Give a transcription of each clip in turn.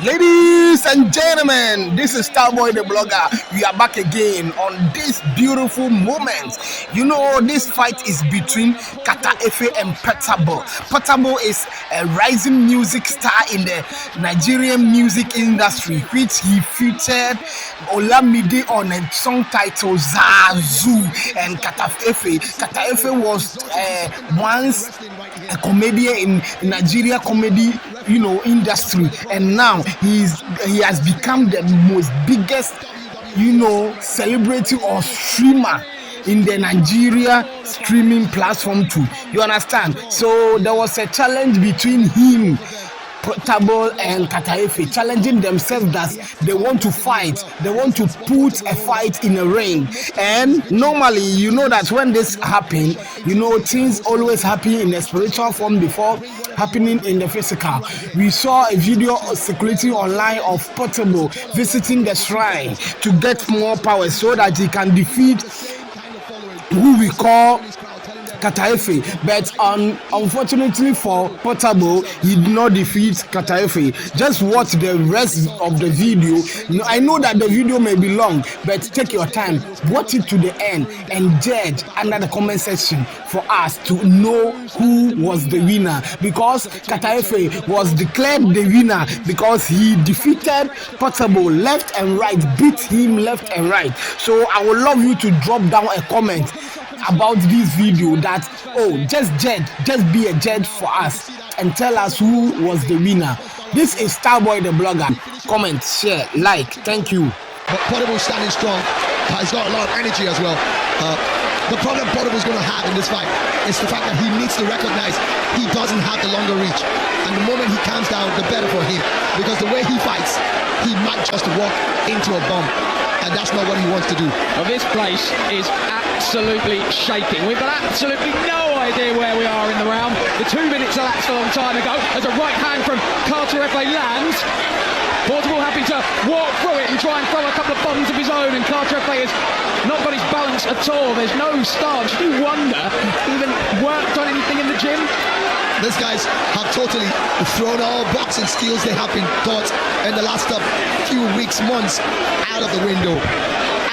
Ladies and gentlemen, this is Starboy the Blogger. We are back again on this beautiful moment. You know, this fight is between Kata Efe and Portable. Portable is a rising music star in the Nigerian music industry, which he featured Olamide on a song titled Zazu. And Kata Efe was once a comedian in Nigeria comedy industry, and now he has become the most biggest celebrity or streamer in the Nigeria streaming platform too. You understand? So there was a challenge between him, Portable, and Kata Efe, challenging themselves that they want to fight. They want to put a fight in a ring. And normally, you know that when this happen, things always happen in a spiritual form before happening in the physical. We saw a video circulating online of Portable visiting the shrine to get more power so that he can defeat who we call Kata Efe, but unfortunately for Portable, he did not defeat Kata Efe. Just watch the rest of the video. I know that the video may be long, but take your time, watch it to the end, and judge under the comment section for us to know who was the winner. Because Kata Efe was declared the winner because he defeated Portable left and right, beat him left and right. So I would love you to drop down a comment about this video that just be a judge for us and tell us who was the winner. This is Starboy the Blogger. Comment, share, like. Thank you. But Portable standing strong. He's got a lot of energy as well. The problem Portable's going to have in this fight is the fact that he needs to recognize he doesn't have the longer reach, and the moment he calms down, the better for him, because the way he fights, he might just walk into a bomb, and that's not what he wants to do. Well, this place is absolutely shaking. We've got absolutely no idea where we are in the round. The 2 minutes elapsed a long time ago as a right hand from Carter Efe lands. Portable happy to walk through it and try and throw a couple of bombs of his own, and Carter Efe has not got his balance at all. There's no stance. You wonder, even worked on anything in the gym? These guys have totally thrown all boxing skills they have been taught in the last few weeks, months, out of the window,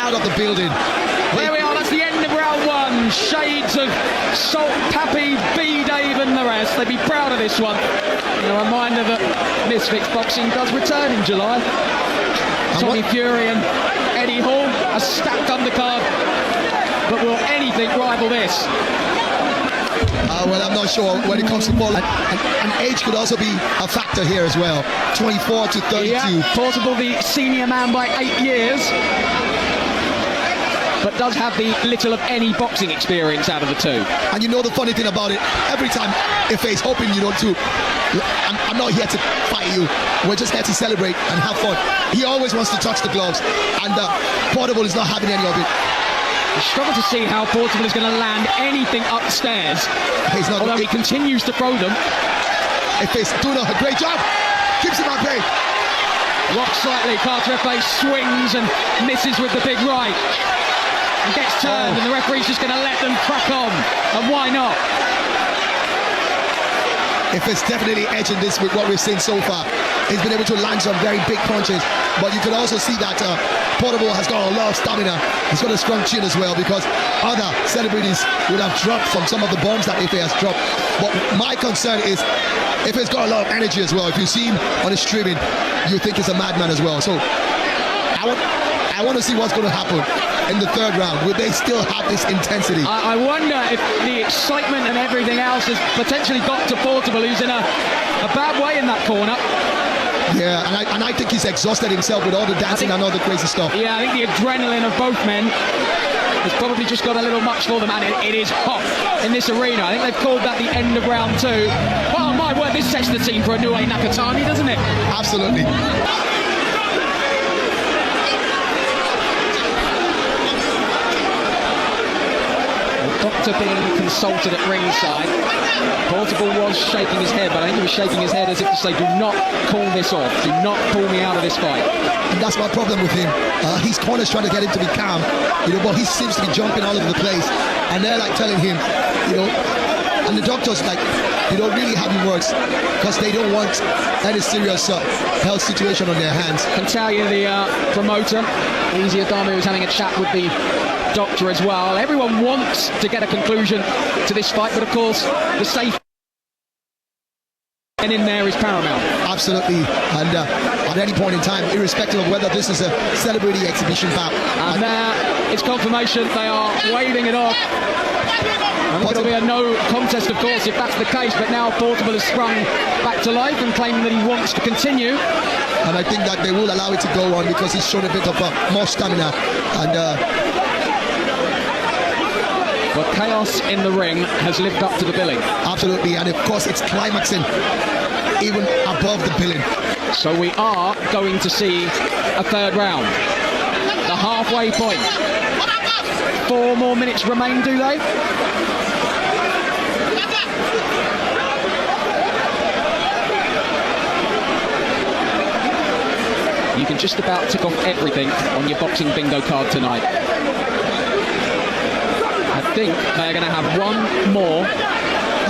out of the building. There we are, that's the end of round one. Shades of Salt, Pappy, B. Dave and the rest. They'd be proud of this one. And a reminder that Misfits Boxing does return in July. Tommy Fury and Eddie Hall, a stacked undercard. But will anything rival this? Well, I'm not sure when it comes to ball. And age could also be a factor here as well. 24 to 32. Yeah, Portable, the senior man by 8 years, but does have the little of any boxing experience out of the two. And you know the funny thing about it, every time Efe is hoping I'm not here to fight you, we're just here to celebrate and have fun. He always wants to touch the gloves, and Portable is not having any of it. I struggle to see how Portable is going to land anything upstairs, although he continues to throw them. Efe's doing a great job, keeps him at bay. Rocks slightly, Carter Efe swings and misses with the big right. And gets turned, and the referee's just going to let them crack on. And why not? Efe's definitely edging this with what we've seen so far. He's been able to land some very big punches, but you can also see that Portable has got a lot of stamina. He's got a strong chin as well, because other celebrities would have dropped from some of the bombs that Efe has dropped. But my concern is Efe's got a lot of energy as well. If you see him on the streaming, you think he's a madman as well. So I want to see what's going to happen in the third round. Will they still have this intensity? I wonder if the excitement and everything else has potentially got to Portable, who's in a bad way in that corner. Yeah, and I think he's exhausted himself with all the dancing and all the crazy stuff. Yeah, I think the adrenaline of both men has probably just got a little much for them, and it is hot in this arena. I think they've called that the end of round two. Well, my word, this sets the scene for a new Nakatani, doesn't it? Absolutely. Doctor being consulted at ringside. Portable was shaking his head, but I think he was shaking his head as if to say, do not call this off, do not pull me out of this fight. And that's my problem with him. His corner's trying to get him to be calm, but he seems to be jumping all over the place, and they're like telling him, and the doctor's like, they don't really have the works because they don't want any serious health situation on their hands. I can tell you the promoter, Easy Adami, was having a chat with the doctor as well. Everyone wants to get a conclusion to this fight, but of course the safety in there is paramount. Absolutely, and at any point in time, irrespective of whether this is a celebrity exhibition bout. And now it's confirmation, they are waving it off. I think it'll be a no contest, of course, if that's the case, but now Portable has sprung back to life and claiming that he wants to continue. And I think that they will allow it to go on because he's shown a bit of more stamina. And but chaos in the ring has lived up to the billing. Absolutely, and of course it's climaxing even above the billing. So we are going to see a third round. The halfway point. 4 more minutes remain, do they? You can just about tick off everything on your boxing bingo card tonight. I think they're going to have one more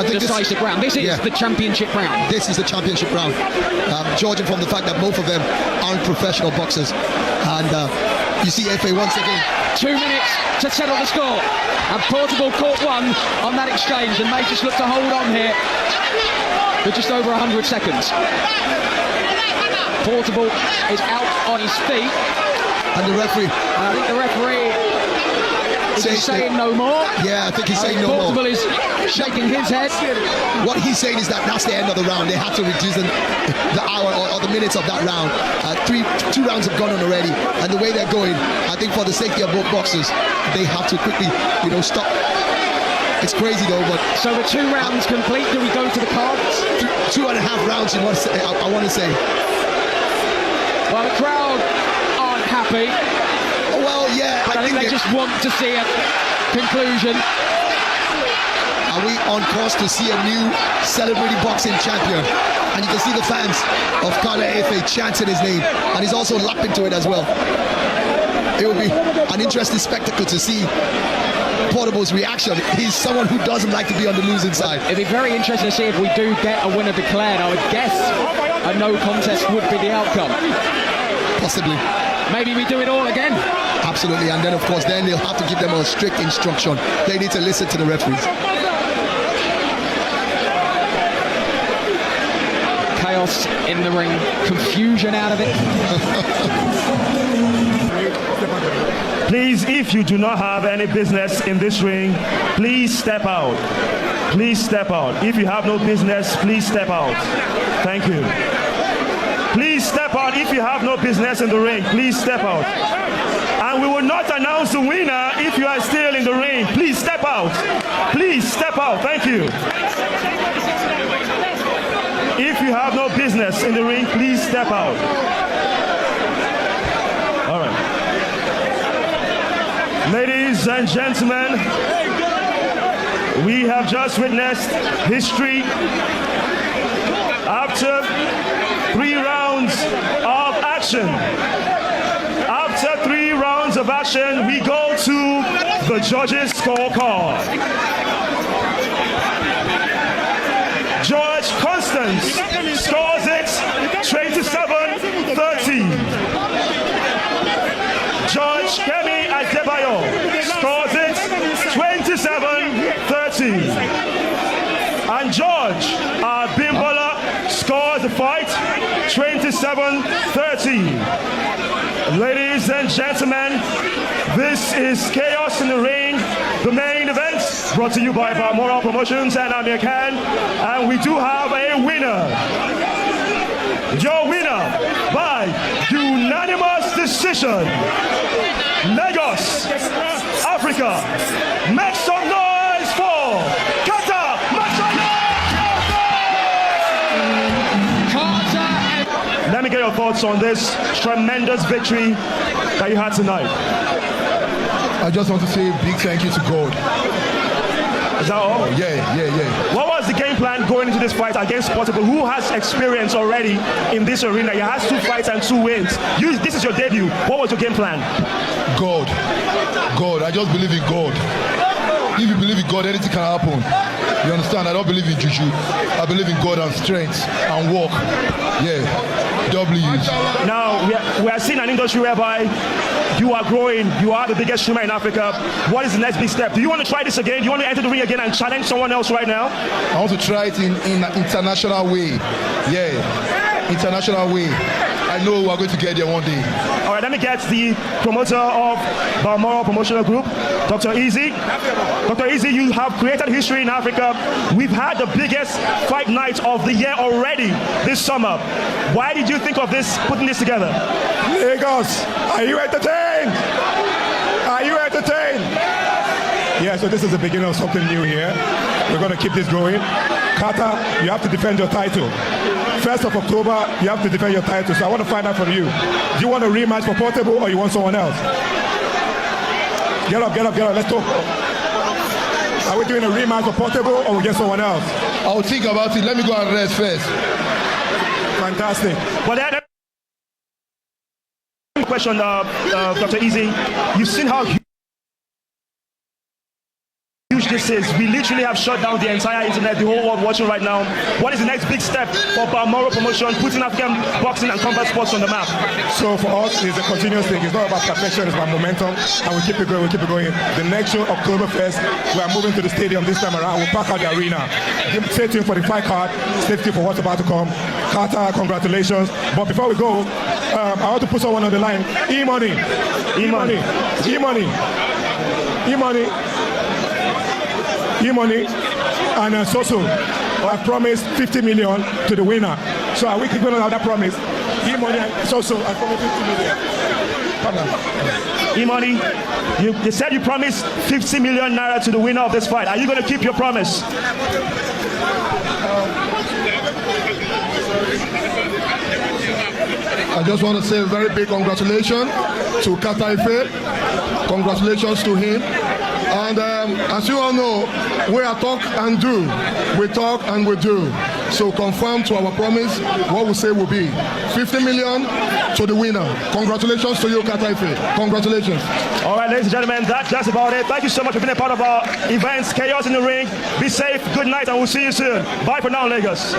decisive round. This is the championship round. This is the championship round. Judging from the fact that both of them aren't professional boxers. And you see FA once again. 2 minutes to settle the score. And Portable caught one on that exchange and may just look to hold on here for just over 100 seconds. Portable is out on his feet. And the referee. I think the referee is saying no more. Yeah, I think he's saying no more. Portable is shaking his head. What he's saying is that that's the end of the round. They have to reduce the hour or the minutes of that round. 2 rounds have gone on already, and the way they're going, I think for the safety of both boxers, they have to quickly, stop. It's crazy though, but so the 2 rounds complete. Do we go to the cards? 2.5 rounds. I want to say. Well, the crowd aren't happy. Well, yeah. But I think they just want to see a conclusion. Are we on course to see a new celebrity boxing champion? And you can see the fans of Carter Efe chanting his name, and he's also lapping to it as well. It will be an interesting spectacle to see Portable's reaction. He's someone who doesn't like to be on the losing side. It'd be very interesting to see if we do get a winner declared. I would guess a no contest would be the outcome. Possibly. Maybe we do it all again. Absolutely, and then of course then they'll have to give them a strict instruction. They need to listen to the referees. Chaos in the ring, confusion out of it. Please, if you do not have any business in this ring, please step out. Please step out. If you have no business, please step out. Thank you. Please step out. If you have no business in the ring, please step out. And we will not announce the winner if you are still in the ring. Please step out. Please step out. Thank you. If you have no business in the ring, please step out. All right. Ladies and gentlemen, we have just witnessed history. After 3 rounds of action, after 3 rounds of action, we go to the judges' scorecard. George Constance scores it 27-30. George Kemi Adebayo scores it 27-30. And George Abimbola scores the fight 27-30. Ladies and gentlemen, this is Chaos in the Ring, the main event, brought to you by Balmoral Promotions and Amir Khan. And we do have a winner. Your winner by unanimous decision, Lagos, Africa. Make some noise for Carter Carter. Let me get your thoughts on this tremendous victory that you had tonight. I just want to say a big thank you to God. Is that all? Yeah. What was the game plan going into this fight against Portable, who has experience already in this arena? He has 2 fights and 2 wins. This is your debut. What was your game plan? God. I just believe in God. if you believe in God, anything can happen. You understand? I don't believe in juju. I believe in God and strength and work. Yeah, W's. Now, we are seeing an industry whereby you are growing, you are the biggest streamer in Africa. What is the next big step? Do you want to try this again? Do you want to enter the ring again and challenge someone else right now? I want to try it in an international way. Yeah, international way. I know we're going to get there one day. All right, let me get the promoter of Balmoral Promotional Group, Dr. Easy. Dr. Easy, you have created history in Africa. We've had the biggest fight night of the year already this summer. Why did you think of this, putting this together? Lagos, are you entertained? Are you entertained? Yeah, so this is the beginning of something new here. We're going to keep this going. Carter, you have to defend your title. 1st of October, you have to defend your title. So I want to find out from you. Do you want a rematch for Portable or you want someone else? Get up. Let's talk. Are we doing a rematch for Portable or we get someone else? I'll think about it. Let me go and rest first. Fantastic. Well, then, question, Dr. Easy. You've seen how huge this is. We literally have shut down the entire internet, the whole world watching right now. What is the next big step for Balmoral Promotion, putting African boxing and combat sports on the map? So for us, it's a continuous thing. It's not about perfection, it's about momentum. And we keep it going, The next show, October 1st, we are moving to the stadium this time around. We'll pack out the arena. Stay tuned for the fight card. Stay tuned for what's about to come. Carter, congratulations. But before we go, I want to put someone on the line. E-Money. And Soso, I promised 50 million to the winner. So are we keeping on that promise? E-Money and Soso, I promised 50 million. E-Money, you said you promised 50 million naira to the winner of this fight. Are you going to keep your promise? I just want to say a very big congratulations to Carter Ife. Congratulations to him. And as you all know, we are talk and do. We talk and we do. So confirm to our promise what we say will be 50 million to the winner. Congratulations to you, Carter Ife. Congratulations. All right, ladies and gentlemen, that's about it. Thank you so much for being a part of our events. Chaos in the Ring. Be safe. Good night, and we'll see you soon. Bye for now, Lagos.